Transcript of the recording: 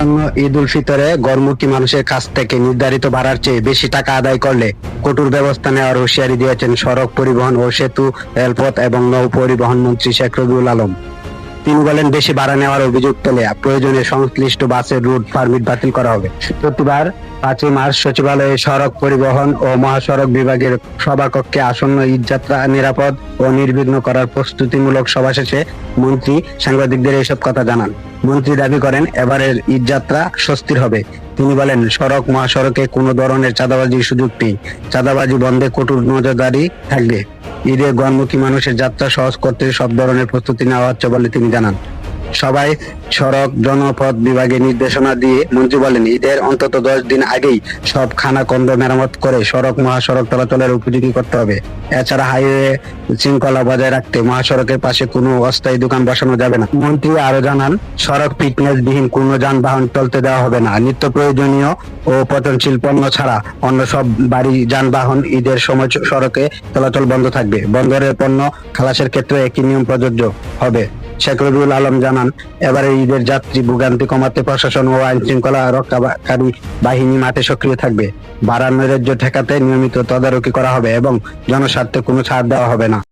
আসন্ন ঈদ উল ফিতরে গরমুখী মানুষের কাছ থেকে নির্ধারিত ভাড়ার চেয়ে বেশি টাকা আদায় করলে কঠোর ব্যবস্থা নেওয়ার হুঁশিয়ারি দিয়েছেন সড়ক পরিবহন ও সেতু, রেলপথ এবং নৌ পরিবহন মন্ত্রী শেখ রবিউল আলম। তিনি বলেন, বেশি ভাড়া নেওয়ার অভিযোগ পেলে প্রয়োজনে সংশ্লিষ্ট বাসের রুট পারমিট বাতিল করা হবে। বৃহস্পতিবার 5 মার্চ সচিবালয়ে সড়ক পরিবহন ও মহাসড়ক বিভাগের সভাকক্ষে আসন্ন ঈদযাত্রা নিরাপদ ও নির্বিঘ্ন করার প্রস্তুতিমূলক সভা শেষে মন্ত্রী সাংবাদিকদের এসব কথা জানান। মন্ত্রী দাবি করেন, এবারের ঈদযাত্রা স্বস্তির হবে। তিনি বলেন, সড়ক মহাসড়কে কোনো ধরনের চাঁদাবাজির সুযোগ নেই। চাঁদাবাজি বন্ধে কঠোর নজরদারি থাকবে। ঈদে গণমুখী মানুষের যাত্রা সহজ করতে সব ধরনের প্রস্তুতি নেওয়া হচ্ছে বলে তিনি জানান। সবাই সড়ক জনপথ বিভাগে নির্দেশনা দিয়ে মন্ত্রী বলেন, ঈদের অন্তত 10 দিন আগেই সব খানাখন্দ মেরামত করে সড়ক মহাসড়ক চলাচলের উপযোগী করতে হবে। এছাড়া হাইওয়ে শৃঙ্খলা বজায় রাখতে মহাসড়কের পাশে কোনো অস্থায়ী দোকান বসানো যাবে না। মন্ত্রী আরো জানান, সড়ক ফিটনেস বিহীন কোনো যানবাহন চলতে দেওয়া হবে না। নিত্য প্রয়োজনীয় ও পচনশীল পণ্য ছাড়া অন্য সব বাড়ি যানবাহন ঈদের সময় সড়কে চলাচল বন্ধ থাকবে। বন্দরের পণ্য খালাসের ক্ষেত্রে একই নিয়ম প্রযোজ্য হবে। শেখ রবিউল আলম জানান, এবারে ঈদের যাত্রী ভোগান্তি কমাতে প্রশাসন ও আইন শৃঙ্খলা রক্ষাকারী বাহিনী মাঠে সক্রিয় থাকবে। ভাড়া নৈরাজ্য ঠেকাতে নিয়মিত তদারকি করা হবে এবং জনস্বার্থে কোনো ছাড় দেওয়া হবে না।